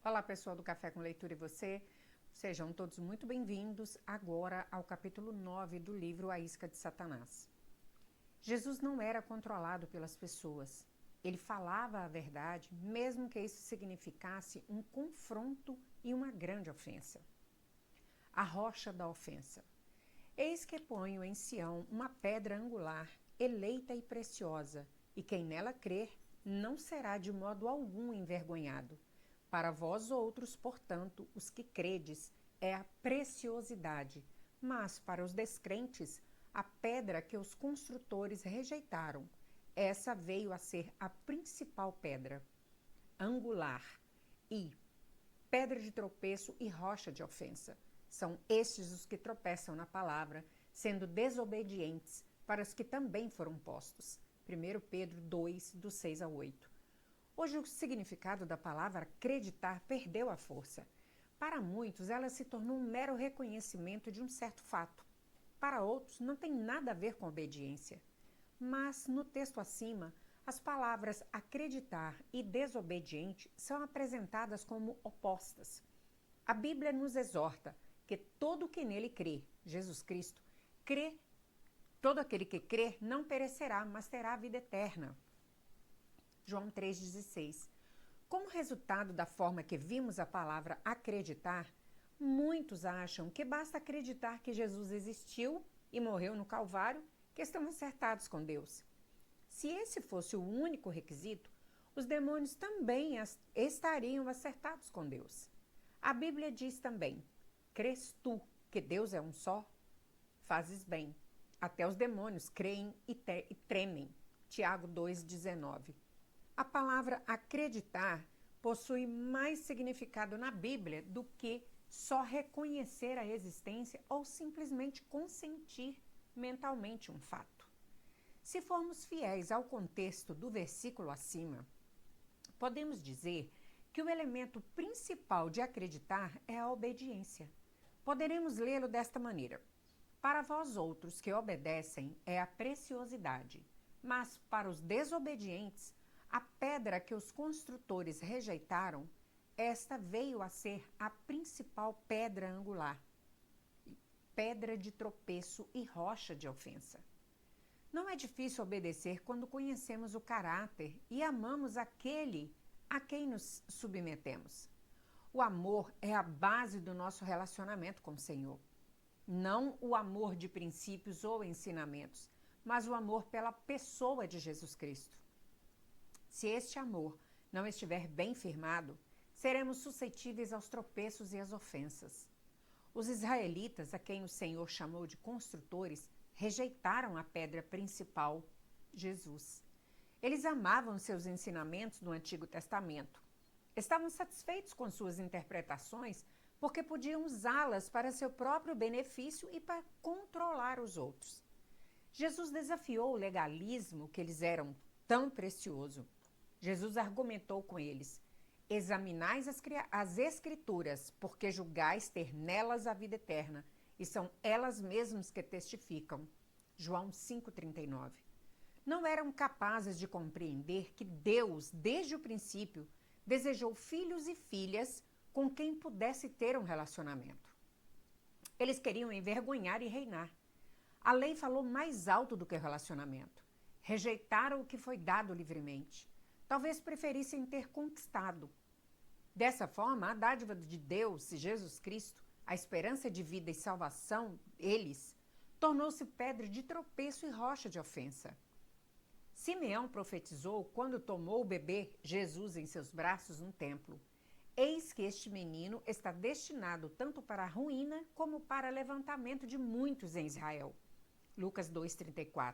Olá, pessoal do Café com Leitura e você. Sejam todos muito bem-vindos agora ao capítulo 9 do livro A Isca de Satanás. Jesus não era controlado pelas pessoas. Ele falava a verdade, mesmo que isso significasse um confronto e uma grande ofensa. A rocha da ofensa. Eis que ponho em Sião uma pedra angular, eleita e preciosa, e quem nela crer não será de modo algum envergonhado. Para vós outros, portanto, os que credes, é a preciosidade, mas para os descrentes, a pedra que os construtores rejeitaram. Essa veio a ser a principal pedra, angular, e pedra de tropeço e rocha de ofensa. São estes os que tropeçam na palavra, sendo desobedientes para os que também foram postos. 1 Pedro 2, do 6 ao 8. Hoje o significado da palavra acreditar perdeu a força. Para muitos, ela se tornou um mero reconhecimento de um certo fato. Para outros, não tem nada a ver com obediência. Mas, no texto acima, as palavras acreditar e desobediente são apresentadas como opostas. A Bíblia nos exorta que todo que nele crê, Jesus Cristo, todo aquele que crê não perecerá, mas terá a vida eterna. João 3,16. Como resultado da forma que vimos a palavra acreditar, muitos acham que basta acreditar que Jesus existiu e morreu no Calvário, que estão acertados com Deus. Se esse fosse o único requisito, os demônios também estariam acertados com Deus. A Bíblia diz também: crês tu que Deus é um só? Fazes bem. Até os demônios creem e tremem. Tiago 2,19. A palavra acreditar possui mais significado na Bíblia do que só reconhecer a existência ou simplesmente consentir mentalmente um fato. Se formos fiéis ao contexto do versículo acima, podemos dizer que o elemento principal de acreditar é a obediência. Poderemos lê-lo desta maneira: para vós outros que obedecem é a preciosidade, mas para os desobedientes, a pedra que os construtores rejeitaram, esta veio a ser a principal pedra angular, pedra de tropeço e rocha de ofensa. Não é difícil obedecer quando conhecemos o caráter e amamos aquele a quem nos submetemos. O amor é a base do nosso relacionamento com o Senhor. Não o amor de princípios ou ensinamentos, mas o amor pela pessoa de Jesus Cristo. Se este amor não estiver bem firmado, seremos suscetíveis aos tropeços e às ofensas. Os israelitas, a quem o Senhor chamou de construtores, rejeitaram a pedra principal, Jesus. Eles amavam seus ensinamentos do Antigo Testamento. Estavam satisfeitos com suas interpretações porque podiam usá-las para seu próprio benefício e para controlar os outros. Jesus desafiou o legalismo que eles eram tão precioso. Jesus argumentou com eles: examinais as Escrituras, porque julgais ter nelas a vida eterna, e são elas mesmas que testificam. João 5,39. Não eram capazes de compreender que Deus, desde o princípio, desejou filhos e filhas com quem pudesse ter um relacionamento. Eles queriam envergonhar e reinar. A lei falou mais alto do que o relacionamento. Rejeitaram o que foi dado livremente. Talvez preferissem ter conquistado. Dessa forma, a dádiva de Deus, Jesus Cristo, a esperança de vida e salvação, eles, tornou-se pedra de tropeço e rocha de ofensa. Simeão profetizou quando tomou o bebê Jesus em seus braços no templo: eis que este menino está destinado tanto para a ruína como para levantamento de muitos em Israel. Lucas 2,34.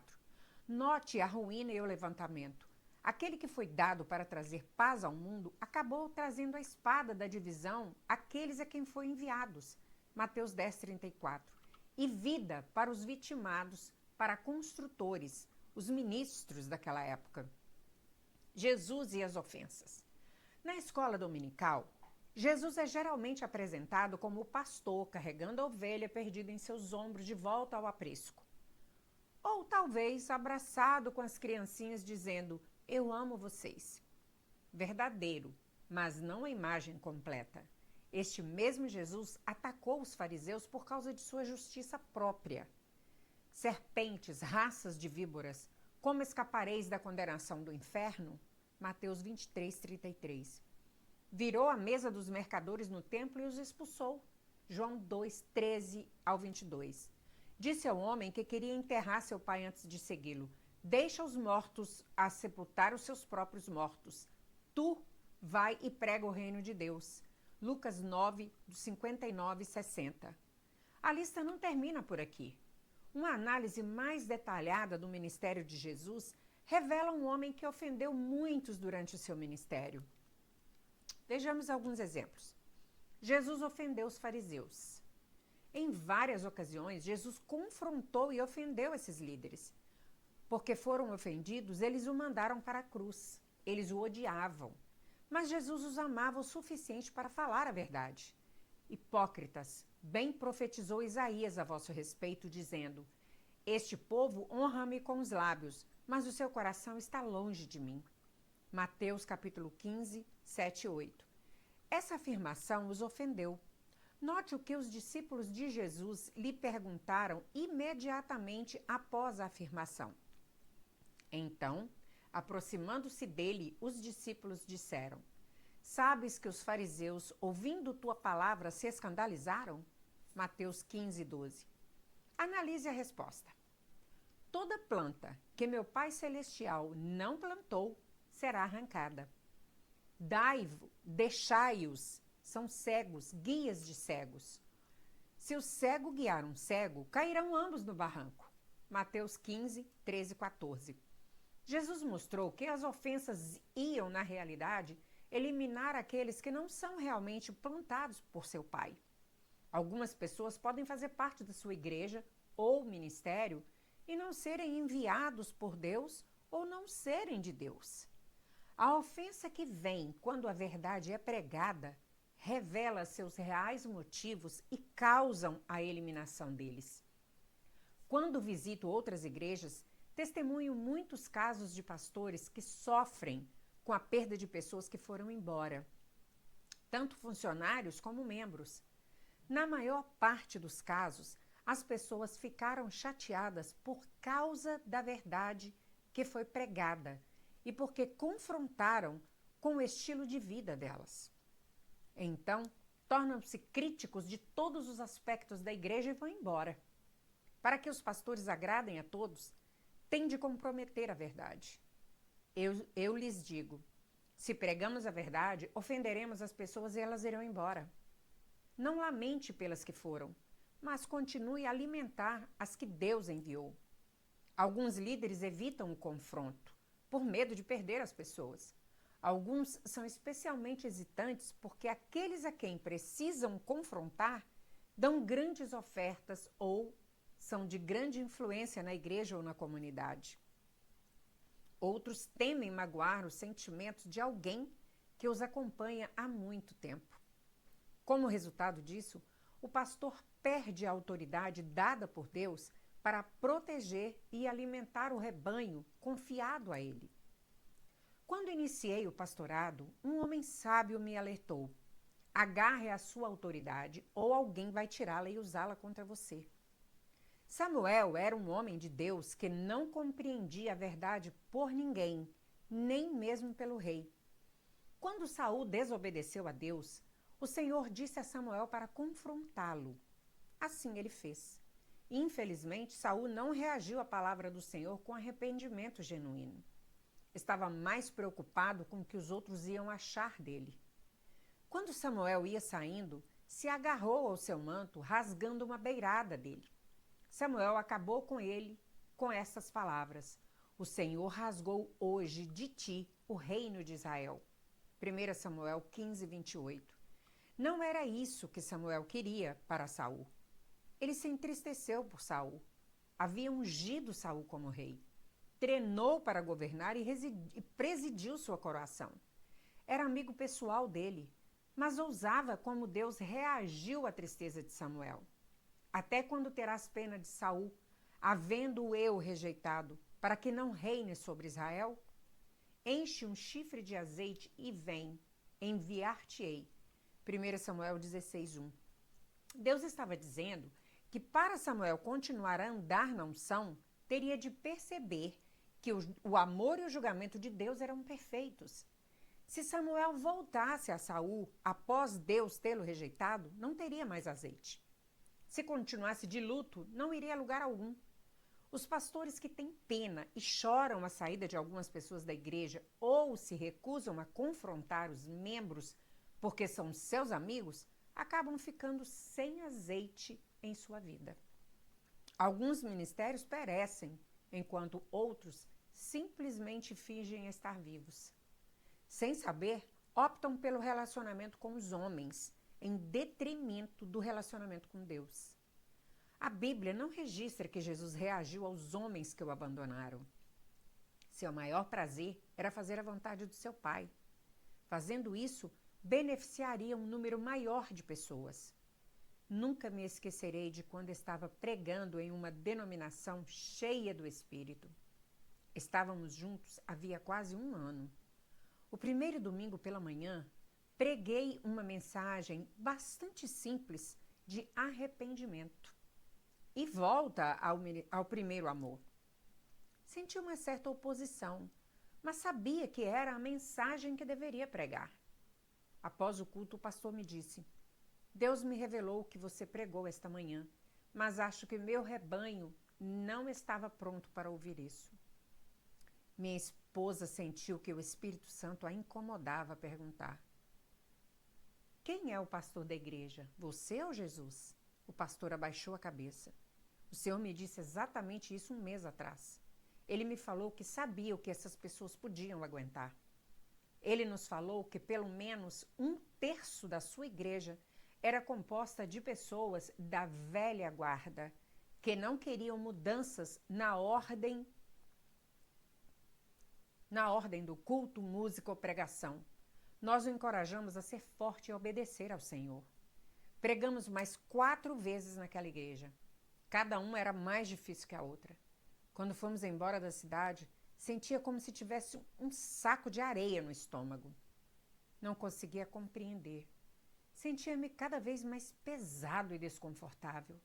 Note a ruína e o levantamento. Aquele que foi dado para trazer paz ao mundo acabou trazendo a espada da divisão àqueles a quem foi enviados. Mateus 10,34. E vida para os vitimados, para construtores, os ministros daquela época. Jesus e as ofensas. Na escola dominical, Jesus é geralmente apresentado como o pastor carregando a ovelha perdida em seus ombros de volta ao aprisco. Ou talvez abraçado com as criancinhas dizendo: eu amo vocês. Verdadeiro, mas não a imagem completa. Este mesmo Jesus atacou os fariseus por causa de sua justiça própria. Serpentes, raças de víboras, como escapareis da condenação do inferno? Mateus 23:33. Virou a mesa dos mercadores no templo e os expulsou. João 2:13-22. Disse ao homem que queria enterrar seu pai antes de segui-lo: deixa os mortos a sepultar os seus próprios mortos. Tu vai e prega o reino de Deus. Lucas 9:59-60. A lista não termina por aqui. Uma análise mais detalhada do ministério de Jesus revela um homem que ofendeu muitos durante o seu ministério. Vejamos alguns exemplos. Jesus ofendeu os fariseus. Em várias ocasiões, Jesus confrontou e ofendeu esses líderes. Porque foram ofendidos, eles o mandaram para a cruz. Eles o odiavam. Mas Jesus os amava o suficiente para falar a verdade. Hipócritas, bem profetizou Isaías a vosso respeito, dizendo: este povo honra-me com os lábios, mas o seu coração está longe de mim. Mateus capítulo 15, 7 e 8. Essa afirmação os ofendeu. Note o que os discípulos de Jesus lhe perguntaram imediatamente após a afirmação. Então, aproximando-se dele, os discípulos disseram: sabes que os fariseus, ouvindo tua palavra, se escandalizaram? Mateus 15, 12. Analise a resposta. Toda planta que meu Pai Celestial não plantou será arrancada. Deixai-os, são cegos, guias de cegos. Se o cego guiar um cego, cairão ambos no barranco. Mateus 15, 13 e 14. Jesus mostrou que as ofensas iam, na realidade, eliminar aqueles que não são realmente plantados por seu Pai. Algumas pessoas podem fazer parte da sua igreja ou ministério e não serem enviados por Deus ou não serem de Deus. A ofensa que vem quando a verdade é pregada revela seus reais motivos e causam a eliminação deles. Quando visito outras igrejas, testemunho muitos casos de pastores que sofrem com a perda de pessoas que foram embora, tanto funcionários como membros. Na maior parte dos casos, as pessoas ficaram chateadas por causa da verdade que foi pregada e porque confrontaram com o estilo de vida delas. Então, tornam-se críticos de todos os aspectos da igreja e vão embora. Para que os pastores agradem a todos, têm de comprometer a verdade. Eu lhes digo, se pregamos a verdade, ofenderemos as pessoas e elas irão embora. Não lamente pelas que foram, mas continue a alimentar as que Deus enviou. Alguns líderes evitam o confronto, por medo de perder as pessoas. Alguns são especialmente hesitantes porque aqueles a quem precisam confrontar dão grandes ofertas ou são de grande influência na igreja ou na comunidade. Outros temem magoar os sentimentos de alguém que os acompanha há muito tempo. Como resultado disso, o pastor perde a autoridade dada por Deus para proteger e alimentar o rebanho confiado a ele. Quando iniciei o pastorado, um homem sábio me alertou: agarre a sua autoridade ou alguém vai tirá-la e usá-la contra você. Samuel era um homem de Deus que não compreendia a verdade por ninguém, nem mesmo pelo rei. Quando Saul desobedeceu a Deus, o Senhor disse a Samuel para confrontá-lo. Assim ele fez. Infelizmente, Saul não reagiu à palavra do Senhor com arrependimento genuíno. Estava mais preocupado com o que os outros iam achar dele. Quando Samuel ia saindo, se agarrou ao seu manto, rasgando uma beirada dele. Samuel acabou com ele com essas palavras: o Senhor rasgou hoje de ti o reino de Israel. 1 Samuel 15, 28. Não era isso que Samuel queria para Saul. Ele se entristeceu por Saul. Havia ungido Saul como rei. Treinou para governar e presidiu sua coroação. Era amigo pessoal dele, mas ousava como Deus reagiu à tristeza de Samuel. Até quando terás pena de Saul, havendo-o eu rejeitado, para que não reine sobre Israel? Enche um chifre de azeite e vem. enviar-te-ei. 1 Samuel 16:1. Deus estava dizendo que para Samuel continuar a andar na unção, teria de perceber que o amor e o julgamento de Deus eram perfeitos. Se Samuel voltasse a Saul após Deus tê-lo rejeitado, não teria mais azeite. Se continuasse de luto, não iria a lugar algum. Os pastores que têm pena e choram a saída de algumas pessoas da igreja ou se recusam a confrontar os membros porque são seus amigos, acabam ficando sem azeite em sua vida. Alguns ministérios perecem, enquanto outros simplesmente fingem estar vivos. Sem saber, optam pelo relacionamento com os homens, em detrimento do relacionamento com Deus. A Bíblia não registra que Jesus reagiu aos homens que o abandonaram. Seu maior prazer era fazer a vontade do seu Pai. Fazendo isso, beneficiaria um número maior de pessoas. Nunca me esquecerei de quando estava pregando em uma denominação cheia do Espírito. Estávamos juntos havia quase um ano. O primeiro domingo pela manhã, preguei uma mensagem bastante simples de arrependimento e volta ao primeiro amor. Senti uma certa oposição, mas sabia que era a mensagem que deveria pregar. Após o culto, o pastor me disse: Deus me revelou o que você pregou esta manhã, mas acho que meu rebanho não estava pronto para ouvir isso. Minha esposa sentiu que o Espírito Santo a incomodava a perguntar: quem é o pastor da igreja, você ou Jesus? O pastor abaixou a cabeça. O Senhor me disse exatamente isso um mês atrás. Ele me falou que sabia o que essas pessoas podiam aguentar. Ele nos falou que pelo menos 1/3 da sua igreja era composta de pessoas da velha guarda, que não queriam mudanças na ordem do culto, música ou pregação. Nós o encorajamos a ser forte e obedecer ao Senhor. Pregamos mais 4 vezes naquela igreja. Cada uma era mais difícil que a outra. Quando fomos embora da cidade, sentia como se tivesse um saco de areia no estômago. Não conseguia compreender. Sentia-me cada vez mais pesado e desconfortável.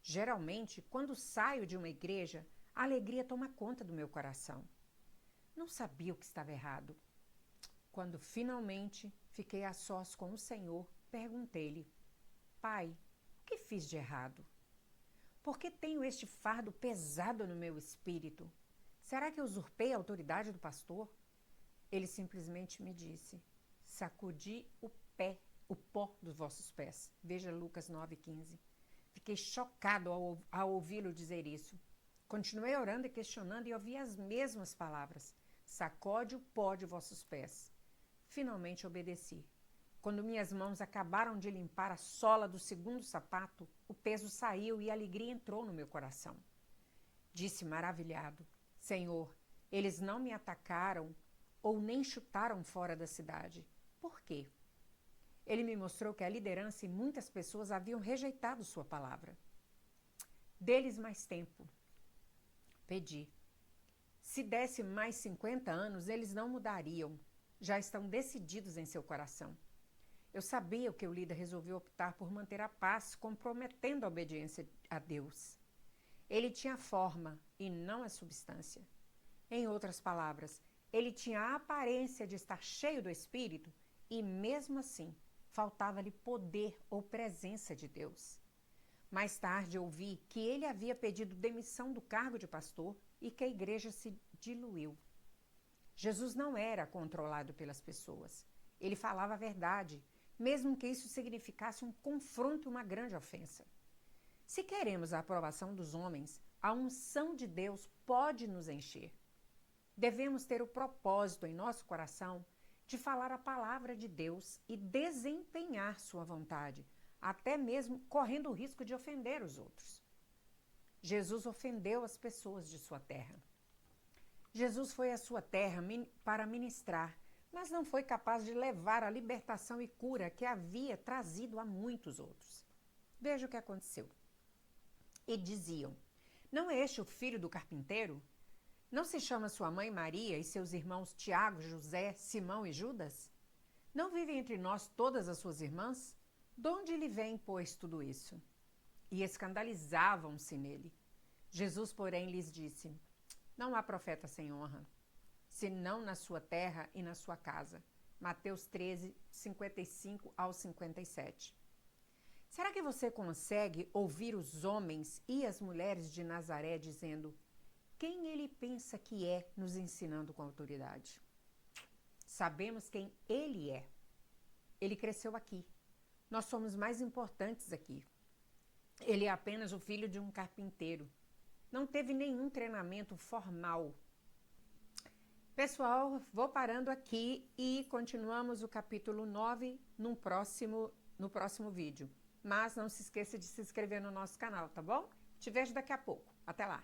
Geralmente, quando saio de uma igreja, a alegria toma conta do meu coração. Não sabia o que estava errado. Quando finalmente fiquei a sós com o Senhor, perguntei-lhe: Pai, o que fiz de errado? Por que tenho este fardo pesado no meu espírito? Será que eu usurpei a autoridade do pastor? Ele simplesmente me disse: sacudi o pó dos vossos pés. Veja Lucas 9:15. Fiquei chocado ao ouvi-lo dizer isso. Continuei orando e questionando e ouvi as mesmas palavras: sacode o pó de vossos pés. Finalmente obedeci. Quando minhas mãos acabaram de limpar a sola do segundo sapato, o peso saiu e a alegria entrou no meu coração. Disse maravilhado: Senhor, eles não me atacaram ou nem chutaram fora da cidade. Por quê? Ele me mostrou que a liderança e muitas pessoas haviam rejeitado sua palavra. Dê-lhes mais tempo. Pedi. Se desse mais 50 anos, eles não mudariam. Já estão decididos em seu coração. Eu sabia que o líder resolveu optar por manter a paz, comprometendo a obediência a Deus. Ele tinha a forma e não a substância. Em outras palavras, ele tinha a aparência de estar cheio do Espírito e, mesmo assim, faltava-lhe poder ou presença de Deus. Mais tarde ouvi que ele havia pedido demissão do cargo de pastor e que a igreja se diluiu. Jesus não era controlado pelas pessoas. Ele falava a verdade, mesmo que isso significasse um confronto e uma grande ofensa. Se queremos a aprovação dos homens, a unção de Deus pode nos encher. Devemos ter o propósito em nosso coração de falar a palavra de Deus e desempenhar sua vontade, até mesmo correndo o risco de ofender os outros. Jesus ofendeu as pessoas de sua terra. Jesus foi à sua terra para ministrar, mas não foi capaz de levar a libertação e cura que havia trazido a muitos outros. Veja o que aconteceu. E diziam: não é este o filho do carpinteiro? Não se chama sua mãe Maria e seus irmãos Tiago, José, Simão e Judas? Não vivem entre nós todas as suas irmãs? De onde lhe vem, pois, tudo isso? E escandalizavam-se nele. Jesus, porém, lhes disse: Não há profeta sem honra, senão na sua terra e na sua casa. Mateus 13, 55 ao 57. Será que você consegue ouvir os homens e as mulheres de Nazaré dizendo: quem ele pensa que é, nos ensinando com autoridade? Sabemos quem ele é. Ele cresceu aqui. Nós somos mais importantes aqui. Ele é apenas o filho de um carpinteiro. Não teve nenhum treinamento formal. Pessoal, vou parando aqui e continuamos o capítulo 9 no próximo vídeo. Mas não se esqueça de se inscrever no nosso canal, tá bom? Te vejo daqui a pouco. Até lá!